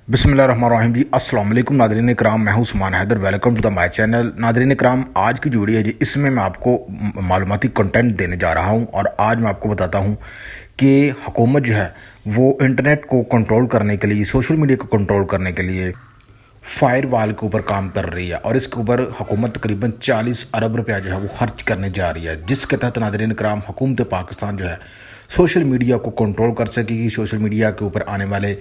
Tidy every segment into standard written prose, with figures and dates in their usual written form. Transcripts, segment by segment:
बिस्मिल्लाहिर्रहमानिर्रहीम जी। अस्सलाम वालेकुम नादरीन कराम, मैं हूं Usman Haider. Welcome to the my channel. नादरीन कराम, आज की जो वीडियो है जी, इसमें मैं आपको मालूमाती कंटेंट देने जा रहा हूं और आज मैं आपको बताता हूं कि हुकूमत जो है वो इंटरनेट को कंट्रोल करने के लिए, सोशल मीडिया को कंट्रोल करने के लिए फायर वाल के ऊपर काम कर रही है और इसके ऊपर हुकूमत तकरीबन 40 अरब रुपया जो है वो खर्च करने जा रही है, जिसके तहत नाज़रीन कराम हुकूमत पाकिस्तान जो है सोशल मीडिया को कंट्रोल कर सकेगी, सोशल मीडिया के ऊपर आने वाले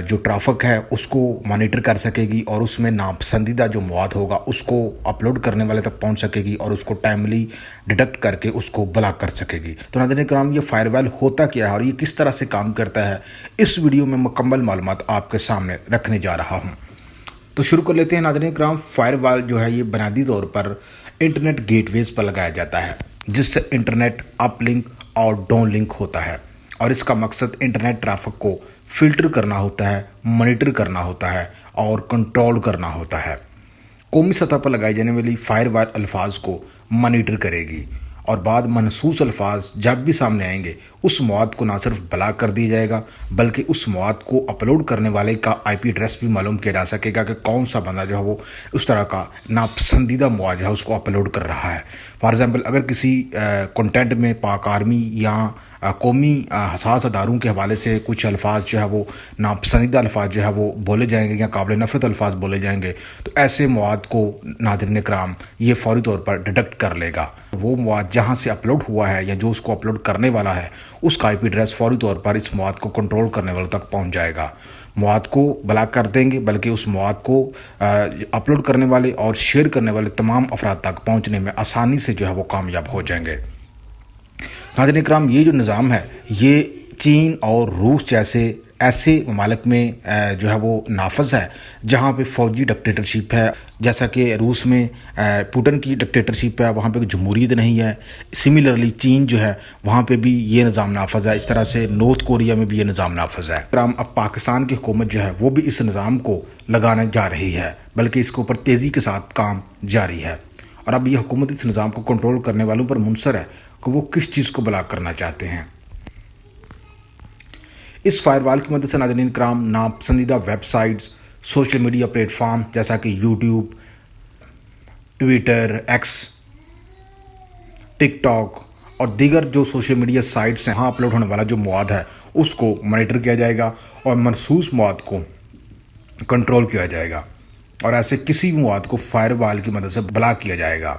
जो ट्रैफिक है उसको मॉनिटर कर सकेगी और उसमें नापसंदीदा जो मवाद होगा उसको अपलोड करने वाले तक पहुंच सकेगी और उसको टाइमली डिटेक्ट करके उसको ब्लॉक कर सकेगी। तो नाज़रीन कराम, ये फायरवॉल होता क्या है और ये किस तरह से काम करता है, इस वीडियो में मुकम्मल मालूमात आपके सामने रखने जा रहा हूँ। तो शुरू कर लेते हैं नाज़रीन कराम। फायरवॉल जो है ये बुनियादी तौर पर इंटरनेट गेटवेज पर लगाया जाता है, जिससे इंटरनेट अप लिंक और डाउन लिंक होता है और इसका मकसद इंटरनेट ट्रैफिक को फिल्टर करना होता है, मॉनिटर करना होता है और कंट्रोल करना होता है। कौमी सतह पर लगाई जाने वाली फायरवॉल अल्फाज को मॉनिटर करेगी और बाद मनसूस अल्फाज जब भी सामने आएंगे उस मवाद को ना सिर्फ ब्लॉक कर दिया जाएगा बल्कि उस मवाद को अपलोड करने वाले का आईपी एड्रेस भी मालूम किया जा सकेगा कि कौन सा बंदा जो है वो उस तरह का नापसंदीदा मवाद है उसको अपलोड कर रहा है। फॉर एग्ज़ाम्पल, अगर किसी कंटेंट में पाक आर्मी या कौमी हसास अदारों के हवाले से कुछ अल्फाज जो है वो नापसंदीदा अल्फाज जो है वो बोले जाएंगे या काबिल नफ़रत अल्फाज बोले जाएंगे, तो ऐसे मवाद को नाज़रीन कराम ये फौरी तौर पर डिटेक्ट कर लेगा। वो मवाद जहाँ से अपलोड हुआ है या जो उसको अपलोड करने वाला है उसका आईपी एड्रेस फौरी तौर पर इस मवाद को कंट्रोल करने वालों तक पहुँच जाएगा। मवाद को ब्लॉक कर देंगे बल्कि उस मवाद को अपलोड करने वाले और शेयर करने वाले तमाम अफराद तक पहुँचने में आसानी से जो है वो कामयाब हो जाएंगे। नाज़रीन इकराम, ये जो निज़ाम है ये चीन और रूस जैसे ऐसे ममालिक में जो है वो नाफज है जहाँ पे फ़ौजी डिक्टेटरशिप है। जैसा कि रूस में पुतिन की डिक्टेटरशिप है, वहाँ पे जमहूरियत नहीं है। सिमिलरली चीन जो है वहाँ पे भी ये निज़ाम नाफज है। इस तरह से नॉर्थ कोरिया में भी ये निज़ाम नाफज है। अब पाकिस्तान की हुकूमत जो है वो भी इस निज़ाम को लगाने जा रही है, बल्कि इसके ऊपर तेज़ी के साथ काम जारी है और अब ये हुकूमत इस निज़ाम को कंट्रोल करने वालों पर मुनसर है कि वो किस चीज़ को ब्लॉक करना चाहते हैं। इस फायरवॉल की मदद से नाज़रीन कराम नापसंदीदा वेबसाइट्स, सोशल मीडिया प्लेटफॉर्म जैसा कि यूट्यूब, ट्विटर, एक्स, टिकटॉक और दीगर जो सोशल मीडिया साइट्स हैं, वहाँ अपलोड होने वाला जो मवाद है उसको मॉनिटर किया जाएगा और मनसूस मवाद को कंट्रोल किया जाएगा और ऐसे किसी भी मवाद को फायरवॉल की मदद से ब्लॉक किया जाएगा।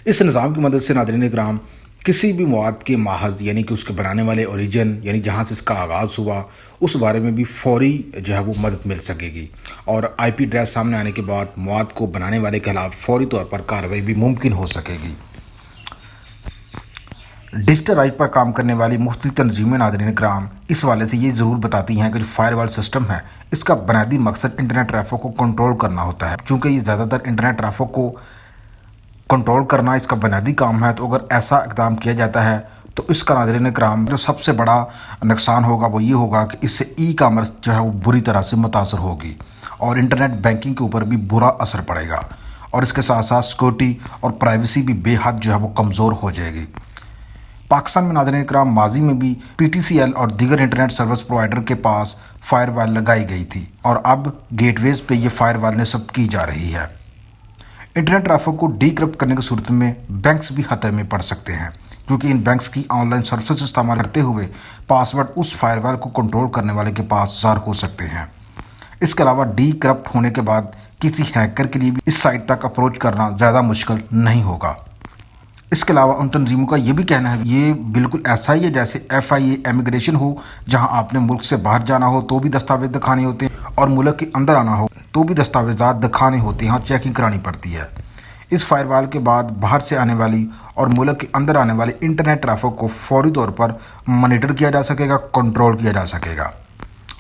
इस निज़ाम की मदद से नाज़रीन कराम किसी भी मवाद के माहज़ यानी कि उसके बनाने वाले ओरिजिन यानी जहाँ से इसका आगाज़ हुआ उस बारे में भी फौरी जो है वो मदद मिल सकेगी और आईपी एड्रेस सामने आने के बाद मवाद को बनाने वाले के खिलाफ फौरी तौर पर कार्रवाई भी मुमकिन हो सकेगी। डिजिटल राइट पर काम करने वाली मुख्तलिफ तंजीमें नाज़रीन कराम इस वाले से ये ज़रूर बताती हैं कि जो फायरवॉल सिस्टम है इसका बुनियादी मकसद इंटरनेट ट्रैफिक को कंट्रोल करना होता है। चूँकि ये ज़्यादातर इंटरनेट ट्रैफिक को कंट्रोल करना इसका बुनियादी काम है, तो अगर ऐसा इक़दाम किया जाता है तो इसका नाज़रीन कराम जो सबसे बड़ा नुकसान होगा वो ये होगा कि इससे ई कामर्स जो है वो बुरी तरह से मुतासर होगी और इंटरनेट बैंकिंग के ऊपर भी बुरा असर पड़ेगा और इसके साथ साथ सिक्योरिटी और प्राइवेसी भी बेहद जो है वो कमज़ोर हो जाएगी। पाकिस्तान में नाज़रीन कराम माजी में भी PTCL और दीगर इंटरनेट सर्विस प्रोवाइडर के पास फायरवॉल लगाई गई थी और अब गेटवेज पे ये फायरवॉल नस्ब की जा रही है। इंटरनेट ट्रैफिक को डीक्रिप्ट करने की सूरत में बैंक्स भी खतरे में पड़ सकते हैं, क्योंकि इन बैंक्स की ऑनलाइन सर्विस इस्तेमाल करते हुए पासवर्ड उस फायरवॉल को कंट्रोल करने वाले के पास ज़ाहिर हो सकते हैं। इसके अलावा डीक्रिप्ट होने के बाद किसी हैकर के लिए भी इस साइट तक अप्रोच करना ज़्यादा मुश्किल नहीं होगा। इसके अलावा उन तंजीमों का ये भी कहना है ये बिल्कुल ऐसा ही है जैसे FIA इमिग्रेशन हो, जहां आपने मुल्क से बाहर जाना हो तो भी दस्तावेज दिखाने होते हैं और मुल्क के अंदर आना हो तो भी दस्तावेजात दिखाने होते हैं और चेकिंग करानी पड़ती है। इस फायरवॉल के बाद बाहर से आने वाली और मुल्क के अंदर आने वाली इंटरनेट ट्रैफिक को फौरी तौर पर मॉनिटर किया जा सकेगा, कंट्रोल किया जा सकेगा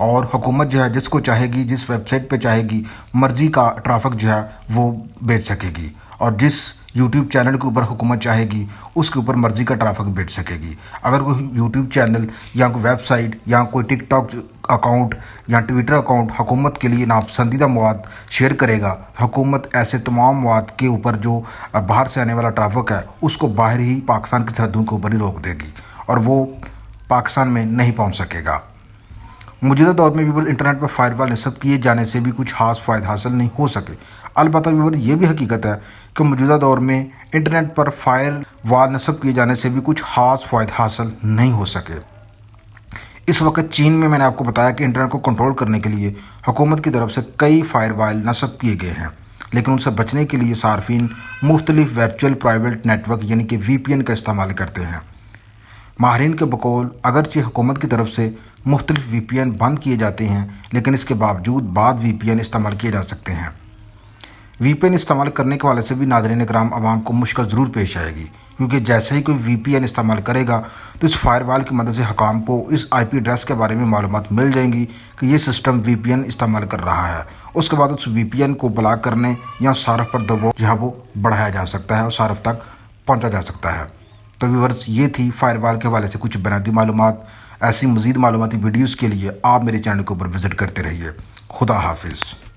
और हुकूमत जो है जिसको चाहेगी, जिस वेबसाइट पे चाहेगी मर्ज़ी का ट्रैफिक जो है वो बेच सकेगी और जिस यूट्यूब चैनल के ऊपर हुकूमत चाहेगी उसके ऊपर मर्ज़ी का ट्रैफिक बेच सकेगी। अगर कोई यूट्यूब चैनल या कोई वेबसाइट या कोई टिकटॉक अकाउंट या ट्विटर अकाउंट हुकूमत के लिए नापसंदीदा मवाद शेयर करेगा, हुकूमत ऐसे तमाम मवाद के ऊपर जो बाहर से आने वाला ट्रैफिक है उसको बाहर ही पाकिस्तान की सरहदों के ऊपर ही रोक देगी और वो पाकिस्तान में नहीं पहुँच सकेगा। موجودہ دور میں ویور انٹرنیٹ پر فائر وال نصب کیے جانے سے بھی کچھ خاص فائدہ حاصل نہیں ہو سکے۔ البتہ ویور یہ بھی حقیقت ہے کہ موجودہ دور میں انٹرنیٹ پر فائر وال نصب کیے جانے سے بھی کچھ خاص فائدہ حاصل نہیں ہو سکے۔ اس وقت چین میں نے آپ کو بتایا کہ انٹرنیٹ کو کنٹرول کرنے کے لیے حکومت کی طرف سے کئی فائر وال نصب کیے گئے ہیں، لیکن ان سے بچنے کے لیے صارفین مختلف ورچوئل پرائیویٹ نیٹ ورک یعنی کہ وی پی این کا استعمال کرتے ہیں۔ ماہرین کے بقول اگرچہ حکومت کی طرف سے مختلف وی پی این بند کیے جاتے ہیں، لیکن اس کے باوجود بعض وی پی این استعمال کیے جا سکتے ہیں۔ وی پی این استعمال کرنے کے حوالے سے بھی ناظرین کرام عوام کو مشکل ضرور پیش آئے گی، کیونکہ جیسے ہی کوئی وی پی این استعمال کرے گا تو اس فائر وال کی مدد سے حکام کو اس آئی پی ایڈریس کے بارے میں معلومات مل جائیں گی کہ یہ سسٹم وی پی این استعمال کر رہا ہے۔ اس کے بعد اس وی پی این کو بلاک کرنے یا صارف پر دباؤ جو ہے وہ بڑھایا جا سکتا ہے اور صارف تک پہنچا جا سکتا ہے۔ تو ویورز یہ تھی فائر وال کے حوالے سے کچھ بنیادی معلومات۔ ایسی مزید معلوماتی ویڈیوز کے لیے آپ میرے چینل کے اوپر وزٹ کرتے رہیے۔ خدا حافظ۔